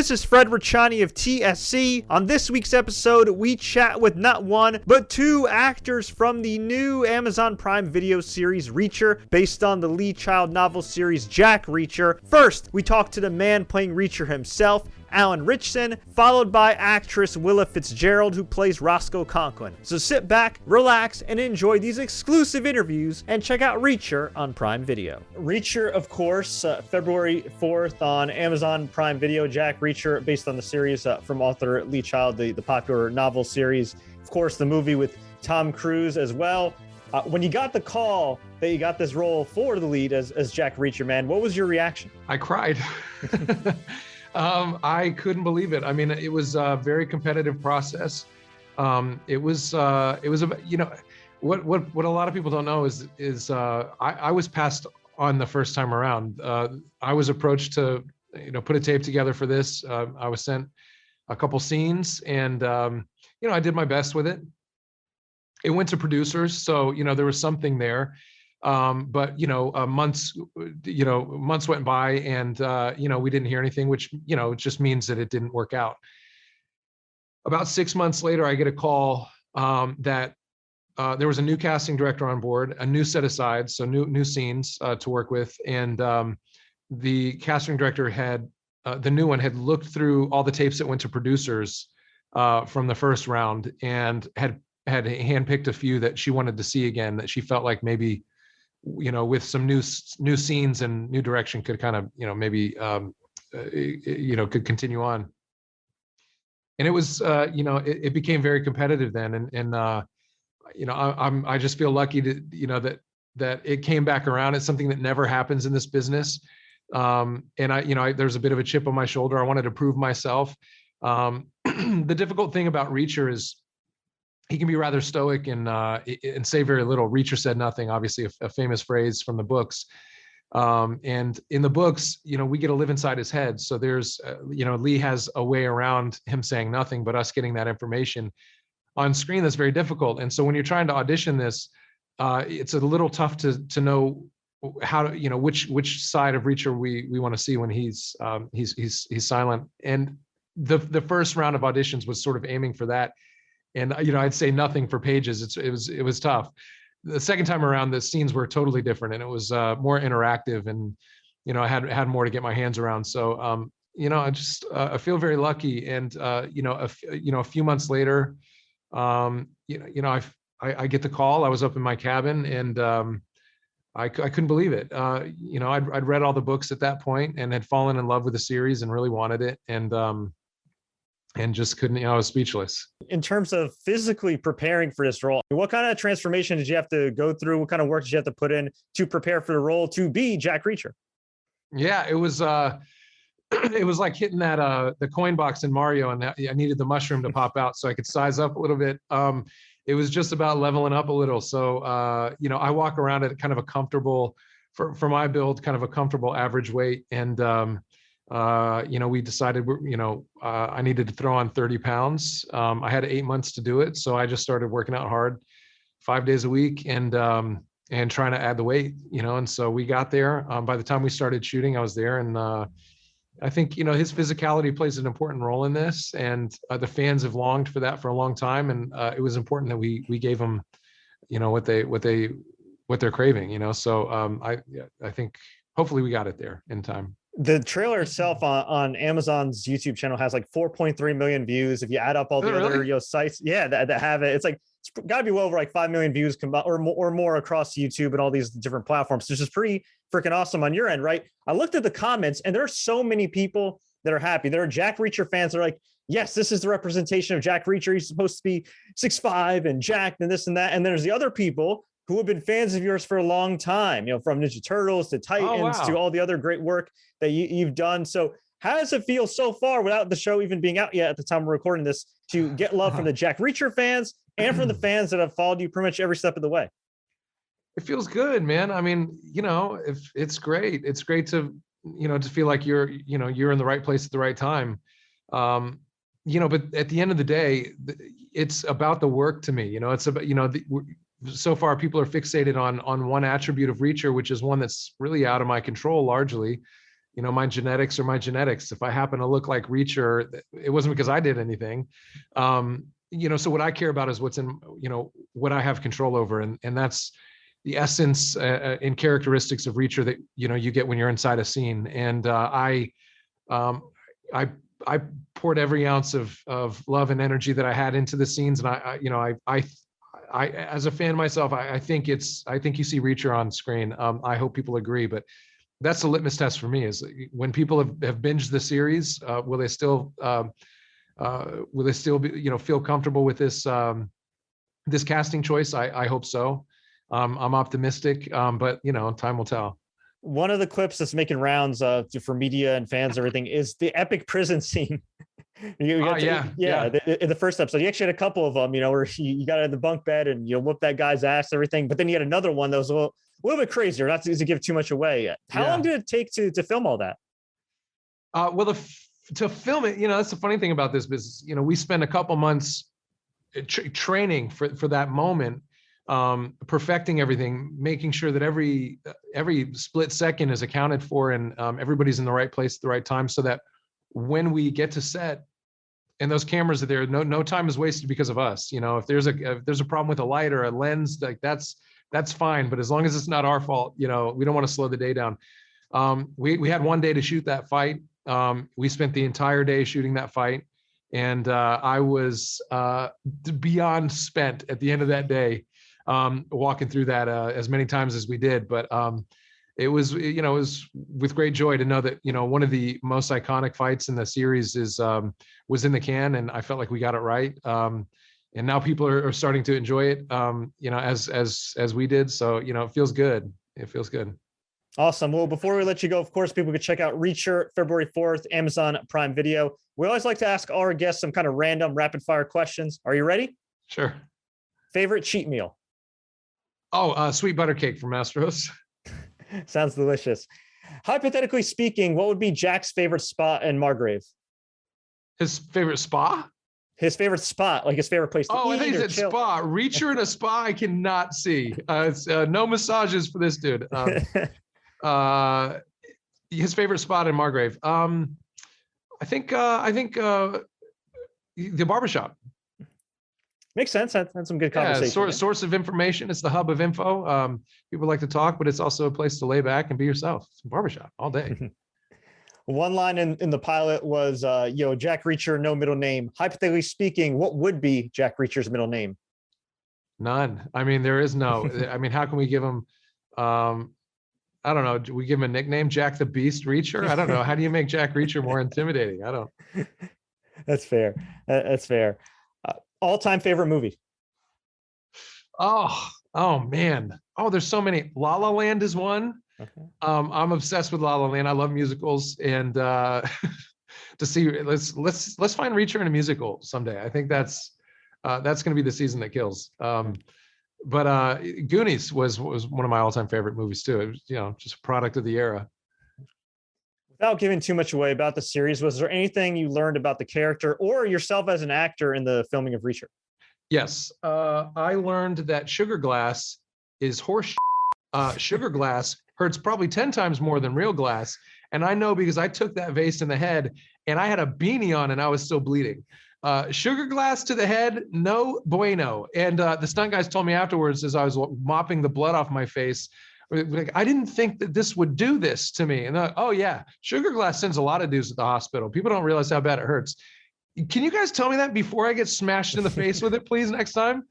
This is Fred Ricciani of TSC. On this week's episode, we chat with not one, but two actors from the new Amazon Prime Video series Reacher, based on the Lee Child novel series Jack Reacher. First, we talk to the man playing Reacher himself, Alan Ritchson, followed by actress Willa Fitzgerald, who plays Roscoe Conklin. So sit back, relax, and enjoy these exclusive interviews, and check out Reacher on Prime Video. Reacher, of course, February 4th on Amazon Prime Video. Jack Reacher, based on the series from author Lee Child, the popular novel series. Of course, the movie with Tom Cruise as well. When you got the call that you got this role for the lead as Jack Reacher, man, what was your reaction? I cried. I couldn't believe it. I mean, it was a very competitive process. It was what a lot of people don't know is I was passed on the first time around. I was approached to, put a tape together for this. I was sent a couple scenes and, I did my best with it. It went to producers. So, there was something there. But months went by and we didn't hear anything, which just means that it didn't work out. About 6 months later, I get a call that there was a new casting director on board, a new set of sides, so new scenes to work with, and the casting director the new one had looked through all the tapes that went to producers from the first round and had handpicked a few that she wanted to see again, that she felt like maybe with some new scenes and new direction could kind of, maybe, could continue on. And it was, it became very competitive then. And I just feel lucky to, that it came back around. It's something that never happens in this business. And there's a bit of a chip on my shoulder. I wanted to prove myself. The difficult thing about Reacher is, he can be rather stoic and say very little. Reacher said nothing, obviously a famous phrase from the books. And in the books, we get to live inside his head. So there's, Lee has a way around him saying nothing, but us getting that information on screen that's very difficult. And so when you're trying to audition this, it's a little tough to know how to, which side of Reacher we want to see when he's silent. And the first round of auditions was sort of aiming for that. And, I'd say nothing for pages. It was tough. The second time around, the scenes were totally different and it was more interactive and, I had more to get my hands around. So, I feel very lucky. And, a few months later, I get the call. I was up in my cabin and I couldn't believe it. I'd read all the books at that point and had fallen in love with the series and really wanted it. And just couldn't, I was speechless. In terms of physically preparing for this role, what kind of transformation did you have to go through? What kind of work did you have to put in to prepare for the role to be Jack Reacher? Yeah, it was like hitting that the coin box in Mario, and I needed the mushroom to pop out so I could size up a little bit. It was just about leveling up a little. So I walk around at kind of a comfortable, for my build, kind of a comfortable average weight. And we decided, I needed to throw on 30 pounds. I had 8 months to do it. So I just started working out hard 5 days a week and trying to add the weight, and so we got there. By the time we started shooting, I was there. And I think, his physicality plays an important role in this. And the fans have longed for that for a long time. And it was important that we gave them, what they're craving, so I think hopefully we got it there in time. The trailer itself on Amazon's YouTube channel has like 4.3 million views. If you add up all the other sites, that have it, it's got to be well over like 5 million views or more across YouTube and all these different platforms. This is pretty freaking awesome on your end, right? I looked at the comments and there are so many people that are happy. There are Jack Reacher fans that are like, yes, this is the representation of Jack Reacher. He's supposed to be 6'5" and jacked and this and that. And there's the other people who have been fans of yours for a long time, from Ninja Turtles to Titans to all the other great work that you've done. So how does it feel so far, without the show even being out yet at the time we're recording this, to get love from the Jack Reacher fans and from the fans that have followed you pretty much every step of the way? It feels good, man. I mean, if it's great. It's great to, to feel like you're in the right place at the right time. But at the end of the day, it's about the work to me. It's about, so far people are fixated on one attribute of Reacher, which is one that's really out of my control largely. my genetics are my genetics. If I happen to look like Reacher, it wasn't because I did anything. So what I care about is what's in, what I have control over. And that's the essence and characteristics of Reacher that, you get when you're inside a scene. And I poured every ounce of love and energy that I had into the scenes. And I as a fan myself, I think you see Reacher on screen. I hope people agree, but that's the litmus test for me, is when people have binged the series, will they still be, feel comfortable with this this casting choice? I hope so. I'm optimistic, but time will tell. One of the clips that's making rounds for media and fans, everything, is the epic prison scene. In the first episode, you actually had a couple of them, where you got in the bunk bed and you whoop that guy's ass, everything. But then you had another one that was a little bit crazier, not to give too much away. How long did it take to film all that? To film it, that's the funny thing about this business. We spend a couple months training for that moment, perfecting everything, making sure that every split second is accounted for, and everybody's in the right place at the right time, so that when we get to set and those cameras are there, no time is wasted because of us. If there's a problem with a light or a lens, like that's fine, but as long as it's not our fault, we don't want to slow the day down. We had one day to shoot that fight. We spent the entire day shooting that fight, and I was beyond spent at the end of that day, walking through that as many times as we did. But it was with great joy to know that one of the most iconic fights in the series was in the can, and I felt like we got it right. And now people are starting to enjoy it, as we did. So it feels good. It feels good. Awesome. Well, before we let you go, of course, people could check out Reacher February 4th, Amazon Prime Video. We always like to ask our guests some kind of random rapid fire questions. Are you ready? Sure. Favorite cheat meal? Sweet butter cake from Mastro's. Sounds delicious. Hypothetically speaking, what would be Jack's favorite spot in Margrave? His favorite spa? His favorite spot, like his favorite place to eat. I think he said spa. Reacher in a spa, I cannot see. It's no massages for this dude. His favorite spot in Margrave. I think the barbershop. Makes sense. That's some good conversation. Yeah, source of information. It's the hub of info. People like to talk, but it's also a place to lay back and be yourself. It's a barbershop all day. One line in the pilot was, Jack Reacher, no middle name. Hypothetically speaking, what would be Jack Reacher's middle name? None. I mean, there is no. I mean, how can we give him? I don't know. Do we give him a nickname, Jack the Beast Reacher? I don't know. How do you make Jack Reacher more intimidating? I don't. That's fair. That's fair. All-time favorite movie? Oh man. There's so many. La La Land is one. Okay. I'm obsessed with La La Land. I love musicals, and to see, let's find Reacher in a musical someday. I think that's going to be the season that kills. But Goonies was one of my all-time favorite movies too. It was, just a product of the era. Without giving too much away about the series, was there anything you learned about the character or yourself as an actor in the filming of Reacher? Yes. I learned that sugar glass is horse. Sugar glass hurts probably 10 times more than real glass. And I know because I took that vase in the head and I had a beanie on and I was still bleeding. Sugar glass to the head, no bueno. And the stunt guys told me afterwards, as I was mopping the blood off my face, like, I didn't think that this would do this to me. And they're like, oh yeah, sugar glass sends a lot of dudes at the hospital. People don't realize how bad it hurts. Can you guys tell me that before I get smashed in the face with it, please, next time?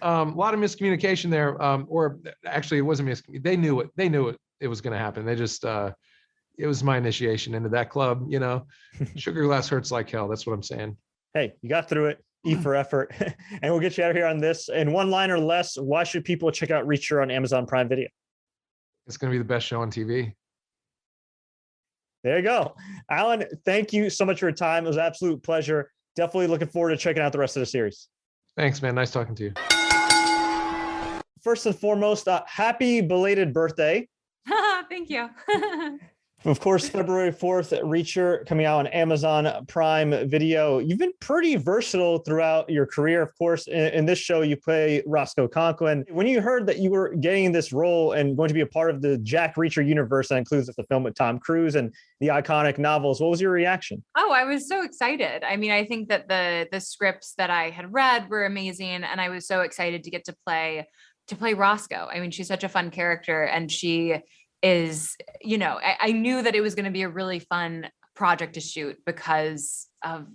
A lot of miscommunication there. Or actually it wasn't they knew it. They knew it was going to happen. They just, it was my initiation into that club, Sugar glass hurts like hell. That's what I'm saying. Hey, you got through it. E for effort. And we'll get you out of here on this. In one line or less, why should people check out Reacher on Amazon Prime Video? It's going to be the best show on TV. There you go. Alan, thank you so much for your time. It was an absolute pleasure. Definitely looking forward to checking out the rest of the series. Thanks, man. Nice talking to you. First and foremost, happy belated birthday. Thank you. Of course, February 4th, Reacher coming out on Amazon Prime Video. You've been pretty versatile throughout your career. Of course, in this show, you play Roscoe Conklin. When you heard that you were getting this role and going to be a part of the Jack Reacher universe that includes the film with Tom Cruise and the iconic novels, what was your reaction? Oh, I was so excited. I mean, I think that the scripts that I had read were amazing, and I was so excited to get to play Roscoe. I mean, she's such a fun character, and she is, I knew that it was going to be a really fun project to shoot because of,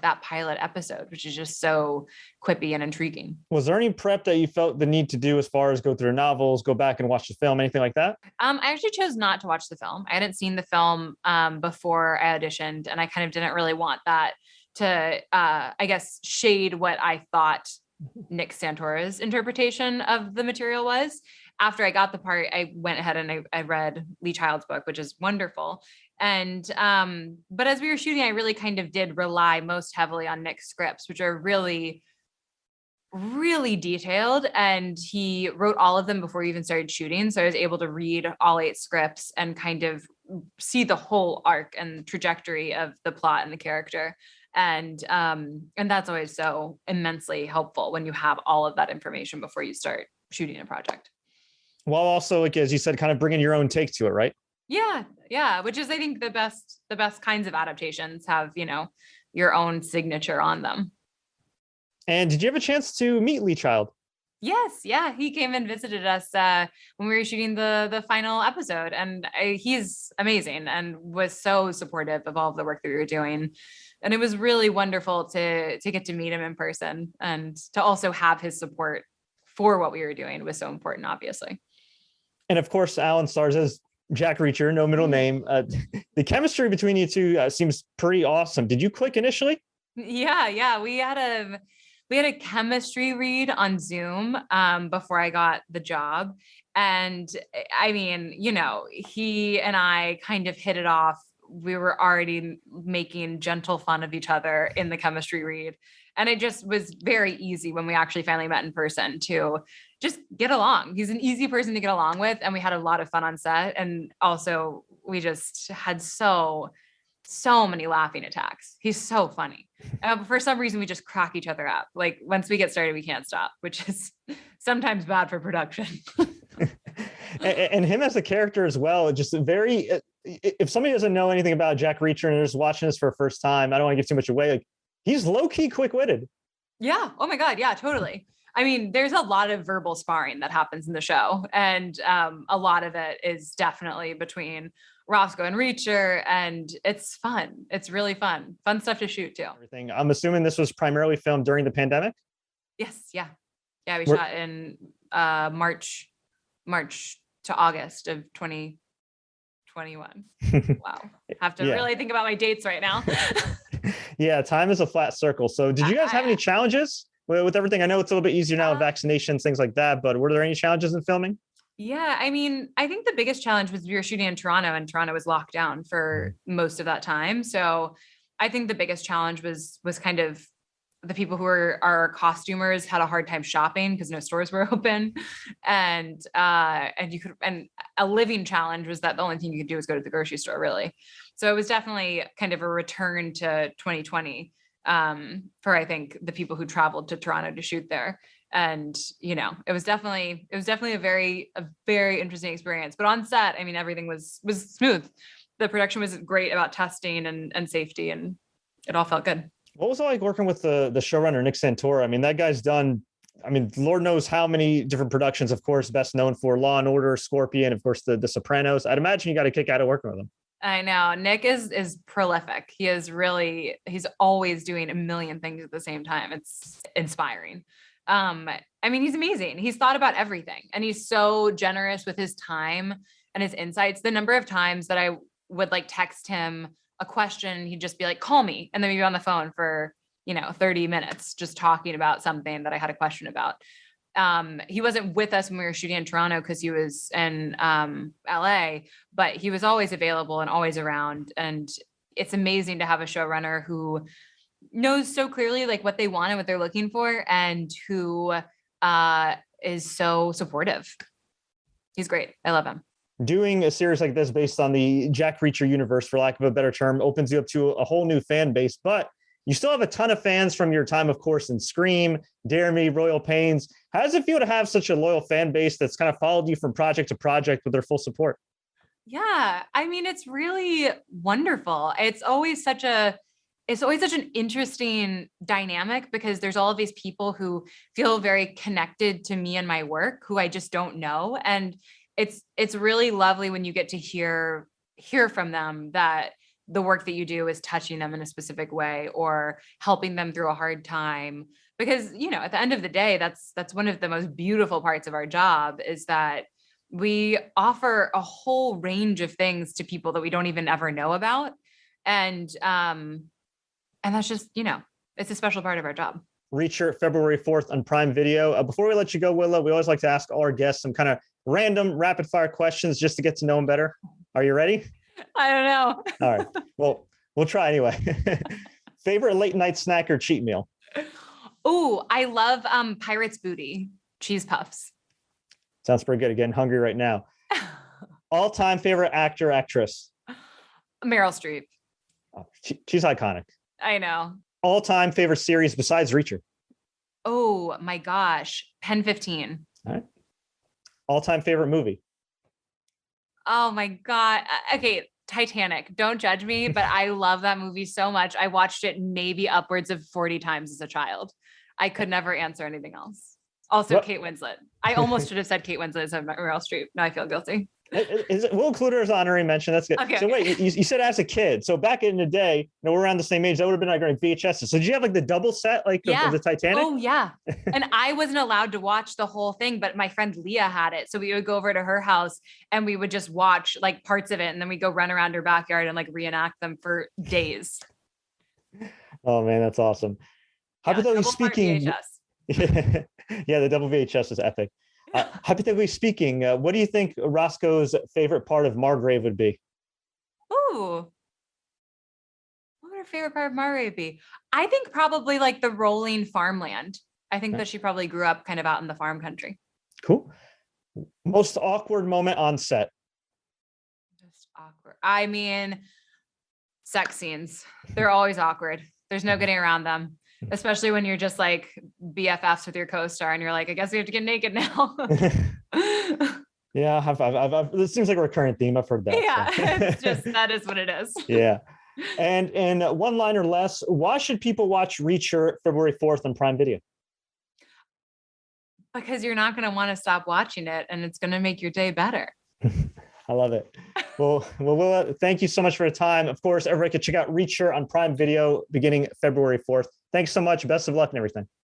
that pilot episode, which is just so quippy and intriguing. Was there any prep that you felt the need to do as far as go through novels, go back and watch the film, anything like that? I actually chose not to watch the film. I hadn't seen the film before I auditioned, and I kind of didn't really want that to, I guess, shade what I thought Nick Santora's interpretation of the material was. After I got the part, I went ahead and I read Lee Child's book, which is wonderful. And, but as we were shooting, I really kind of did rely most heavily on Nick's scripts, which are really, really detailed. And he wrote all of them before he even started shooting. So I was able to read all 8 scripts and kind of see the whole arc and trajectory of the plot and the character. And that's always so immensely helpful when you have all of that information before you start shooting a project. While also, like, as you said, kind of bringing your own take to it, right? Yeah. Which is, I think, the best kinds of adaptations have, your own signature on them. And did you have a chance to meet Lee Child? Yes. Yeah. He came and visited us when we were shooting the final episode, and he's amazing and was so supportive of all of the work that we were doing. And it was really wonderful to get to meet him in person, and to also have his support for what we were doing was so important, obviously. And of course, Alan stars as Jack Reacher, no middle name. The chemistry between you two seems pretty awesome. Did you click initially? Yeah. We had a chemistry read on Zoom before I got the job. And I mean, he and I kind of hit it off. We were already making gentle fun of each other in the chemistry read. And it just was very easy when we actually finally met in person to just get along. He's an easy person to get along with. And we had a lot of fun on set. And also we just had so many laughing attacks. He's so funny. For some reason, we just crack each other up. Like, once we get started, we can't stop, which is sometimes bad for production. and him as a character as well, just very, if somebody doesn't know anything about Jack Reacher and is watching this for the first time, I don't want to give too much away. Like, he's low-key quick-witted. Yeah. Oh my God. Yeah, totally. I mean, there's a lot of verbal sparring that happens in the show. And a lot of it is definitely between Roscoe and Reacher, and it's fun. It's really fun. Fun stuff to shoot too. Everything. I'm assuming this was primarily filmed during the pandemic? Yes. Yeah. Yeah. We shot in March to August of 2021. Wow. Have to really think about my dates right now. Yeah, time is a flat circle. So did you guys have any challenges with everything? I know it's a little bit easier now with vaccinations, things like that, but were there any challenges in filming? Yeah, I mean, I think the biggest challenge was we were shooting in Toronto, and Toronto was locked down for most of that time. So I think the biggest challenge was kind of the people who were our costumers had a hard time shopping because no stores were open. And a living challenge was that the only thing you could do was go to the grocery store, really. So it was definitely kind of a return to 2020 for, I think, the people who traveled to Toronto to shoot there. And, it was definitely a very interesting experience. But on set, I mean, everything was smooth. The production was great about testing and safety, and it all felt good. What was it like working with the showrunner, Nick Santora? I mean, that guy's done, Lord knows how many different productions, of course, best known for Law and Order, Scorpion, of course, the Sopranos. I'd imagine you got a kick out of working with him. I know. Nick is prolific. He's always doing a million things at the same time. It's inspiring. He's amazing. He's thought about everything, and he's so generous with his time and his insights. The number of times that I would text him a question, he'd just be like, call me. And then we'd be on the phone for, 30 minutes, just talking about something that I had a question about. He wasn't with us when we were shooting in Toronto because he was in LA, but he was always available and always around. And it's amazing to have a showrunner who knows so clearly what they want and what they're looking for, and who is so supportive. He's great. I love him. Doing a series like this based on the Jack Reacher universe, for lack of a better term, opens you up to a whole new fan base. But you still have a ton of fans from your time, of course, in Scream, Dare Me, Royal Pains. How does it feel to have such a loyal fan base that's kind of followed you from project to project with their full support? Yeah, I mean, it's really wonderful. It's always such an interesting dynamic because there's all of these people who feel very connected to me and my work who I just don't know. And it's really lovely when you get to hear from them that the work that you do is touching them in a specific way or helping them through a hard time. Because, at the end of the day, that's one of the most beautiful parts of our job is that we offer a whole range of things to people that we don't even ever know about. And that's just, it's a special part of our job. Reacher, February 4th on Prime Video. Before we let you go, Willa, we always like to ask all our guests some kind of random rapid fire questions just to get to know them better. Are you ready? I don't know. All right. Well, we'll try anyway. Favorite late night snack or cheat meal? Oh, I love Pirate's Booty cheese puffs. Sounds pretty good. Again, hungry right now. All-time favorite actor, actress? Meryl Streep. Oh, she's iconic. I know. All-time favorite series besides Reacher? Oh my gosh. Pen 15. All right. All-time favorite movie? Oh my God. Okay. Titanic. Don't judge me, but I love that movie so much. I watched it maybe upwards of 40 times as a child. I could never answer anything else. Also, what? Kate Winslet. I almost should have said Kate Winslet instead of Meryl Streep. Now I feel guilty. We'll include her as honorary mention. That's good. Okay, so wait, you said as a kid. So back in the day, we're around the same age. That would have been like VHS. So did you have like the double set of the Titanic? Oh yeah. And I wasn't allowed to watch the whole thing, but my friend Leah had it. So we would go over to her house and we would just watch like parts of it. And then we go run around her backyard and like reenact them for days. Oh man, that's awesome. Hypothetically speaking, yeah, the double VHS is epic. Hypothetically speaking, what do you think Roscoe's favorite part of Margrave would be? Ooh, what would her favorite part of Margrave be? I think probably like the rolling farmland. I think that she probably grew up kind of out in the farm country. Cool. Most awkward moment on set? Just awkward. I mean, sex scenes. They're always awkward. There's no getting around them. Especially when you're just like BFFs with your co-star and you're like, I guess we have to get naked now. Yeah, I've this seems like a recurring theme. I've heard that. Yeah, so. It's just, that is what it is. Yeah. And in one line or less, why should people watch Reacher February 4th on Prime Video? Because you're not going to want to stop watching it and it's going to make your day better. I love it. Well, Willa, thank you so much for your time. Of course, everybody can check out Reacher on Prime Video beginning February 4th. Thanks so much. Best of luck and everything.